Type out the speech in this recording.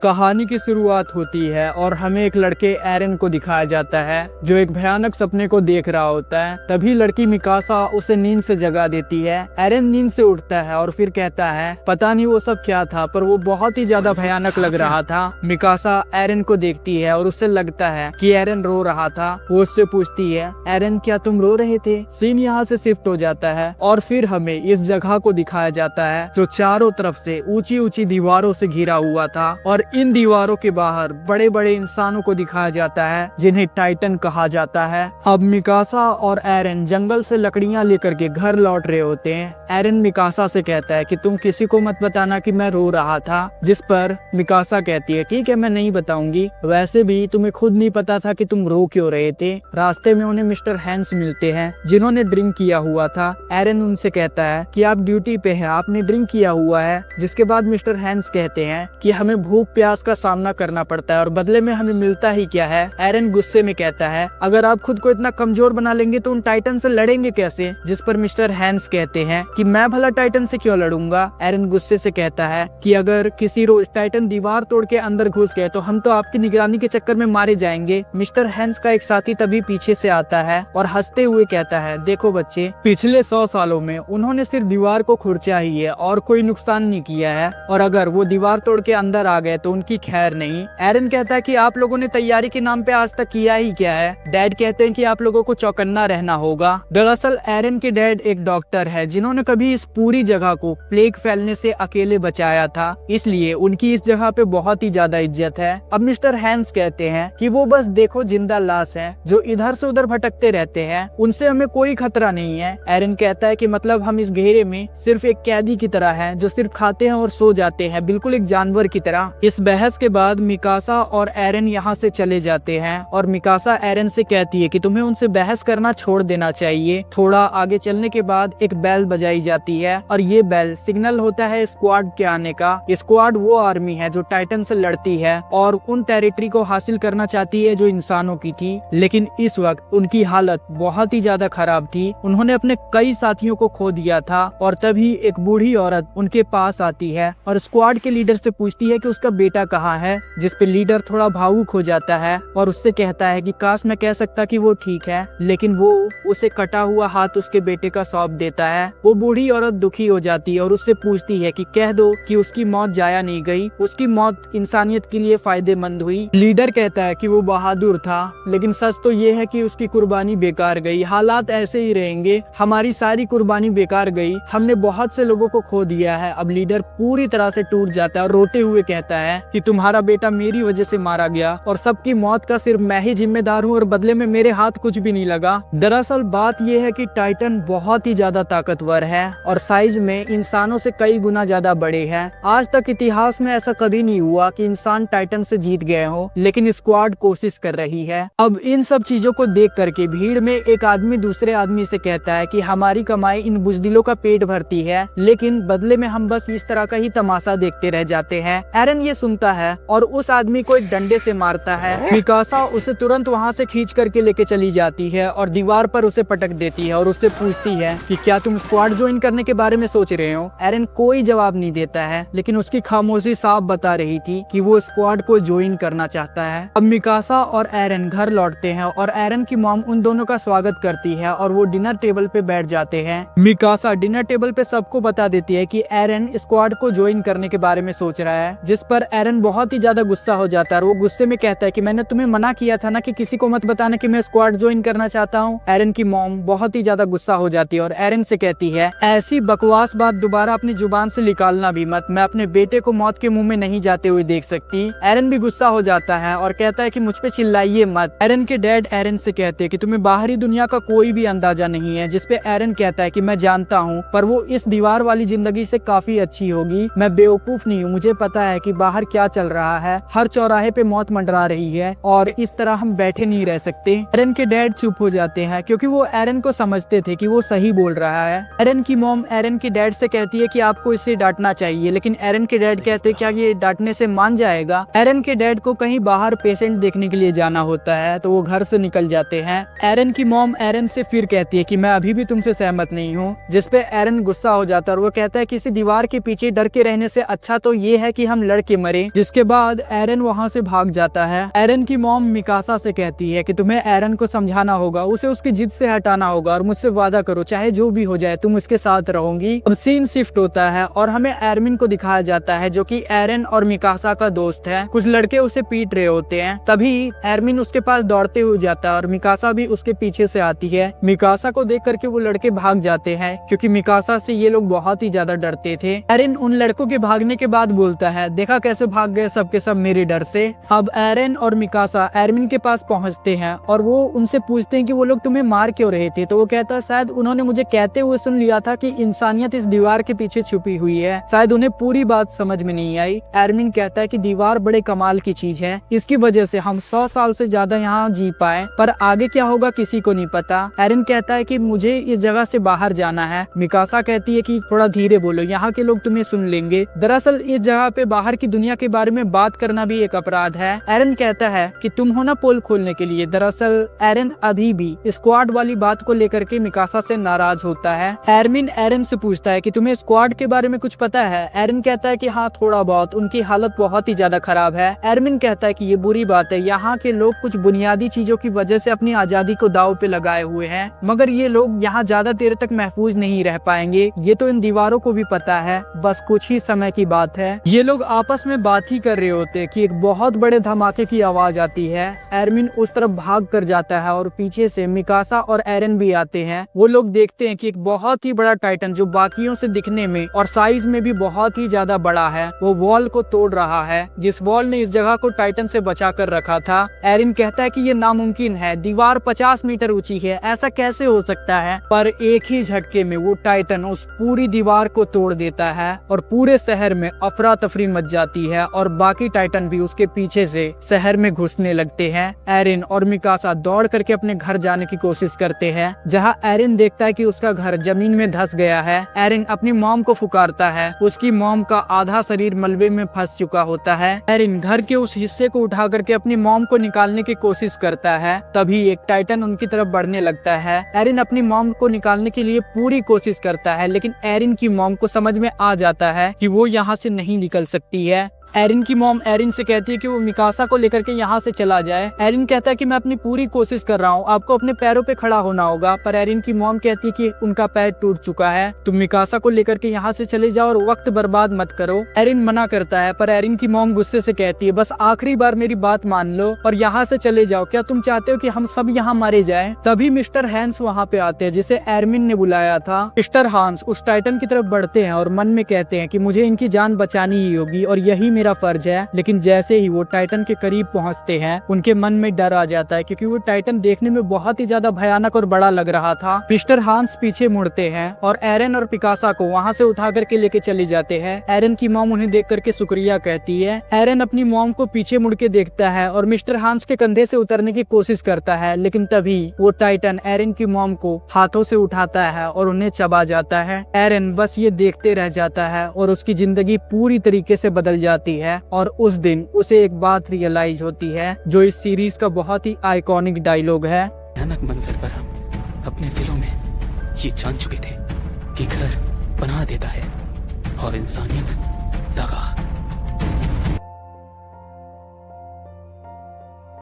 कहानी की शुरुआत होती है और हमें एक लड़के एरन को दिखाया जाता है जो एक भयानक सपने को देख रहा होता है। तभी लड़की मिकासा उसे नींद से जगा देती है। एरन नींद से उठता है और फिर कहता है पता नहीं वो सब क्या था, पर वो बहुत ही ज्यादा भयानक लग रहा था। मिकासा एरन को देखती है और उससे लगता है कि एरन रो रहा था। वो उससे पूछती है एरन क्या तुम रो रहे थे। सीन यहाँ से शिफ्ट हो जाता है और फिर हमें इस जगह को दिखाया जाता है जो चारों तरफ से ऊंची ऊंची दीवारों से घिरा हुआ था और इन दीवारों के बाहर बड़े बड़े इंसानों को दिखाया जाता है जिन्हें टाइटन कहा जाता है। अब मिकासा और एरन जंगल से लकड़ियां लेकर के घर लौट रहे होते हैं। एरन मिकासा से कहता है कि तुम किसी को मत बताना कि मैं रो रहा था, जिस पर मिकासा कहती है ठीक है मैं नहीं बताऊंगी, वैसे भी तुम्हें खुद नहीं पता था कि तुम रो क्यों रहे थे। रास्ते में उन्हें मिस्टर हैंस मिलते हैं जिन्होंने ड्रिंक किया हुआ था। एरन उनसे कहता है कि आप ड्यूटी पे हैं, आपने ड्रिंक किया हुआ है। जिसके बाद मिस्टर हैंस कहते हैं कि हमें भूख प्यास का सामना करना पड़ता है और बदले में हमें मिलता ही क्या है। एरन गुस्से में कहता है अगर आप खुद को इतना कमजोर बना लेंगे तो उन टाइटन से लड़ेंगे कैसे। जिस पर मिस्टर हैंस कहते हैं कि मैं भला टाइटन से क्यों लड़ूंगा। एरन गुस्से से कहता है कि अगर किसी रोज टाइटन दीवार तोड़ के अंदर घुस गए तो हम तो आपकी निगरानी के चक्कर में मारे जाएंगे। मिस्टर हैंस का एक साथी तभी पीछे से आता है और हंसते हुए कहता है देखो बच्चे, पिछले 100 सालों में उन्होंने सिर्फ दीवार को खुरचा ही है और कोई नुकसान नहीं किया है, और अगर वो दीवार तोड़ के अंदर आ गए तो उनकी खैर नहीं। एरन कहता है कि आप लोगों ने तैयारी के नाम पे आज तक किया ही क्या है। डैड कहते हैं कि आप लोगों को चौकन्ना रहना होगा। दरअसल एरन के डैड एक डॉक्टर है जिन्होंने कभी इस पूरी जगह को प्लेग फैलने से अकेले बचाया था, इसलिए उनकी इस जगह पे बहुत ही ज्यादा इज्जत है। अब मिस्टर हैंस कहते हैं कि वो बस देखो जिंदा लाश है जो इधर से उधर भटकते रहते हैं, उनसे हमें कोई खतरा नहीं है। एरन कहता है कि मतलब हम इस घेरे में सिर्फ एक कैदी की तरह है जो सिर्फ खाते हैं और सो जाते हैं, बिल्कुल एक जानवर की तरह। इस बहस के बाद मिकासा और एरन यहाँ से चले जाते हैं और मिकासा एरन से कहती है कि तुम्हें उनसे बहस करना छोड़ देना चाहिए। थोड़ा आगे चलने के बाद एक बेल बजाई जाती है और ये बेल सिग्नल होता है स्क्वाड के आने का। स्क्वाड वो आर्मी है जो टाइटन से लड़ती है और उन टेरिटरी को हासिल करना चाहती है जो इंसानों की थी, लेकिन इस वक्त उनकी हालत बहुत ही ज्यादा खराब थी। उन्होंने अपने कई साथियों को खो दिया था और तभी एक बूढ़ी औरत उनके पास आती है और स्क्वाड के लीडर से पूछती है कि उसका बेटा कहाँ है। जिस पे लीडर थोड़ा भावुक हो जाता है और उससे कहता है कि काश मैं कह सकता कि वो ठीक है, लेकिन वो उसे कटा हुआ हाथ उसके बेटे का सौंप देता है। वो बूढ़ी औरत दुखी हो जाती है और उससे पूछती है कि कह दो कि उसकी मौत जाया नहीं गई, उसकी मौत इंसानियत के लिए फायदेमंद हुई। लीडर कहता है कि वो बहादुर था, लेकिन सच तो ये है कि उसकी कुर्बानी बेकार गई। हालात ऐसे ही रहेंगे, हमारी सारी कुर्बानी बेकार गई, हमने बहुत से लोगों को खो दिया है। अब लीडर पूरी तरह से टूट जाता है और रोते हुए कहता है कि तुम्हारा बेटा मेरी वजह से मारा गया और सबकी मौत का सिर्फ मैं ही जिम्मेदार हूँ और बदले में मेरे हाथ कुछ भी नहीं लगा। दरअसल बात यह है कि टाइटन बहुत ही ज्यादा ताकतवर है और साइज में इंसानों से कई गुना ज्यादा बड़े हैं। आज तक इतिहास में ऐसा कभी नहीं हुआ कि इंसान टाइटन से जीत गए हो, लेकिन स्क्वाड कोशिश कर रही है। अब इन सब चीजों को देख करके भीड़ में एक आदमी दूसरे आदमी से कहता है कि हमारी कमाई इन बुजदिलों का पेट भरती है, लेकिन बदले में हम बस इस तरह का ही तमाशा देखते रह जाते हैं। एरन ये सुनता है और उस आदमी को एक डंडे से मारता है। मिकासा उसे तुरंत वहाँ से खींच करके लेके चली जाती है और दीवार पर उसे पटक देती है और उससे पूछती है कि क्या तुम स्क्वाड ज्वाइन करने के बारे में सोच रहे हो। एरन कोई जवाब नहीं देता है, लेकिन उसकी खामोशी साफ बता रही थी कि वो स्क्वाड को ज्वाइन करना चाहता है। अब मिकासा और एरन घर लौटते हैं और एरन की मॉम उन दोनों का स्वागत करती है और वो डिनर टेबल पे बैठ जाते हैं। मिकासा डिनर टेबल पे सबको बता देती है कि एरन स्क्वाड को ज्वाइन करने के बारे में सोच रहा है, जिस पर एरन बहुत ही ज्यादा गुस्सा हो जाता है और वो गुस्से में कहता है कि मैंने तुम्हें मना किया था ना कि किसी को मत बताना कि मैं स्क्वाड ज्वाइन करना चाहता हूँ। एरन की मॉम बहुत ही ज्यादा गुस्सा हो जाती है और एरन से कहती है ऐसी बकवास बात दोबारा अपनी जुबान से निकालना भी मत, मैं अपने बेटे को मौत के मुंह में नहीं जाते हुए देख सकती। एरन भी गुस्सा हो जाता है और कहता है कि मुझ पे चिल्लाइए मत। एरन के डैड एरन से कहते हैं कि तुम्हें बाहरी दुनिया का कोई भी अंदाजा नहीं है, जिस पे एरन कहता है कि मैं जानता हूँ, पर वो इस दीवार वाली जिंदगी से काफी अच्छी होगी। मैं बेवकूफ नहीं हूँ, मुझे पता है कि बाहर क्या चल रहा है, हर चौराहे पे मौत मंडरा रही है और इस तरह हम बैठे नहीं रह सकते। एरन के डैड चुप हो जाते हैं क्योंकि वो एरन को समझते थे कि वो सही बोल रहा है। एरन की मॉम एरन के डैड से कहती है कि आपको इसे डांटना चाहिए, लेकिन एरन के डैड कहते हैं क्या ये डांटने से मान जाएगा। एरन के डैड को कहीं बाहर पेशेंट देखने के लिए जाना होता है तो वो घर से निकल जाते हैं। एरन की मॉम एरन से फिर कहती है कि मैं अभी भी तुमसे सहमत नहीं हूँ, जिस पे एरन गुस्सा हो जाता है और वो कहता है किसी दीवार के पीछे डर के रहने से अच्छा तो ये है कि हम लड़ के मरे। करे। जिसके बाद एरन वहाँ से भाग जाता है। एरन की मॉम मिकासा से कहती है कि तुम्हें एरन को समझाना होगा, उसे उसकी जिद से हटाना होगा और मुझसे वादा करो, चाहे जो भी हो जाए तुम उसके साथ रहोगी। अब सीन शिफ्ट होता है और हमें एरमिन को दिखाया जाता है जो कि एरन और मिकासा का दोस्त है। कुछ लड़के उसे पीट रहे होते हैं, तभी एरमिन उसके पास दौड़ते हुए जाता है और मिकासा भी उसके पीछे से आती है। मिकासा को देख करके वो लड़के भाग जाते हैं क्योंकि मिकासा से ये लोग बहुत ही ज्यादा डरते थे। एरन उन लड़कों के भागने के बाद बोलता है, देखा कैसे भाग गए सब के सब मेरे डर से। अब एरन और मिकासा एरमिन के पास पहुंचते हैं और वो उनसे पूछते हैं कि वो लोग तुम्हें मार क्यों रहे थे। तो वो कहता है, शायद उन्होंने मुझे कहते हुए सुन लिया था कि इंसानियत इस दीवार के पीछे छुपी हुई है, शायद उन्हें पूरी बात समझ में नहीं आई। एरमिन कहता है कि दीवार बड़े कमाल की चीज है, इसकी वजह से हम 100 साल से ज्यादा यहाँ जी पाए, पर आगे क्या होगा किसी को नहीं पता। एरन कहता है कि मुझे इस जगह से बाहर जाना है। मिकासा कहती है कि थोड़ा धीरे बोलो, यहाँ के लोग तुम्हें सुन लेंगे। दरअसल इस जगह पे बाहर की दुनिया के बारे में बात करना भी एक अपराध है। एरन कहता है कि तुम हो ना पोल खोलने के लिए। दरअसल एरन अभी भी स्क्वाड वाली बात को लेकर के मिकासा से नाराज होता है। एरमिन एरन से पूछता है कि तुम्हें स्क्वाड के बारे में कुछ पता है। एरन कहता है कि हाँ थोड़ा बहुत, उनकी हालत बहुत ही ज्यादा खराब है। एरमिन कहता है कि ये बुरी बात है, यहाँ के लोग कुछ बुनियादी चीजों की वजह से अपनी आजादी को दांव पे लगाए हुए हैं, मगर ये लोग यहाँ ज्यादा देर तक महफूज नहीं रह पाएंगे, ये तो इन दीवारों को भी पता है, बस कुछ ही समय की बात है। ये लोग आपस में बात ही कर रहे होते कि एक बहुत बड़े धमाके की आवाज आती है। एरमिन उस तरफ भाग कर जाता है और पीछे से मिकासा और एरन भी आते हैं। वो लोग देखते हैं कि एक बहुत ही बड़ा टाइटन जो बाकियों से दिखने में और साइज में भी बहुत ही ज्यादा बड़ा है, वो वॉल को तोड़ रहा है, जिस वॉल ने इस जगह को टाइटन से बचा कर रखा था। एरन कहता है कि ये नामुमकिन है, दीवार 50 मीटर ऊंची है, ऐसा कैसे हो सकता है। पर एक ही झटके में वो टाइटन उस पूरी दीवार को तोड़ देता है और पूरे शहर में अफरा तफरी मच जाती है और बाकी टाइटन भी उसके पीछे से शहर में घुसने लगते हैं। एरन और मिकासा दौड़ करके अपने घर जाने की कोशिश करते हैं, जहां एरन देखता है कि उसका घर जमीन में धंस गया है। एरन अपनी मॉम को पुकारता है, उसकी मॉम का आधा शरीर मलबे में फंस चुका होता है। एरन घर के उस हिस्से को उठा करके अपनी मॉम को निकालने की कोशिश करता है, तभी एक टाइटन उनकी तरफ बढ़ने लगता है। एरन अपनी मॉम को निकालने के लिए पूरी कोशिश करता है, लेकिन एरन की मॉम को समझ में आ जाता है कि वो यहाँ से नहीं निकल सकती है। एरन की मॉम एरन से कहती है कि वो मिकासा को लेकर के यहाँ से चला जाए। एरन कहता है कि मैं अपनी पूरी कोशिश कर रहा हूँ, आपको अपने पैरों पे खड़ा होना होगा, पर एरन की मॉम कहती है कि उनका पैर टूट चुका है, तुम मिकासा को लेकर के यहाँ से चले जाओ और वक्त बर्बाद मत करो। एरन मना करता है, पर एरन की मॉम गुस्से से कहती है, बस आखिरी बार मेरी बात मान लो और यहाँ से चले जाओ, क्या तुम चाहते हो कि हम सब यहाँ मारे जाए। तभी मिस्टर हैंस वहाँ पे आते हैं, जिसे एरमिन ने बुलाया था। मिस्टर हैंस उस टाइटन की तरफ बढ़ते हैं और मन में कहते हैं कि मुझे इनकी जान बचानी ही होगी और यही मेरा फर्ज है। लेकिन जैसे ही वो टाइटन के करीब पहुंचते हैं, उनके मन में डर आ जाता है, क्योंकि वो टाइटन देखने में बहुत ही ज्यादा भयानक और बड़ा लग रहा था। मिस्टर हांस पीछे मुड़ते हैं और एरन और पिकासा को वहां से उठा करके लेके चले जाते हैं। एरन की मॉम उन्हें देख करके शुक्रिया कहती है। एरन अपनी मॉम को पीछे मुड़ के देखता है और मिस्टर हांस के कंधे से उतरने की कोशिश करता है, लेकिन तभी वो टाइटन एरन की मॉम को हाथों से उठाता है और उन्हें चबा जाता है। एरन बस ये देखते रह जाता है और उसकी जिंदगी पूरी तरीके से बदल जाती है। और उस दिन उसे एक बात रियलाइज होती है, जो इस सीरीज का बहुत ही आइकॉनिक डायलॉग है। भयानक मंजर पर हम अपने दिलों में ये जान चुके थे कि घर पनाह देता है और इंसानियत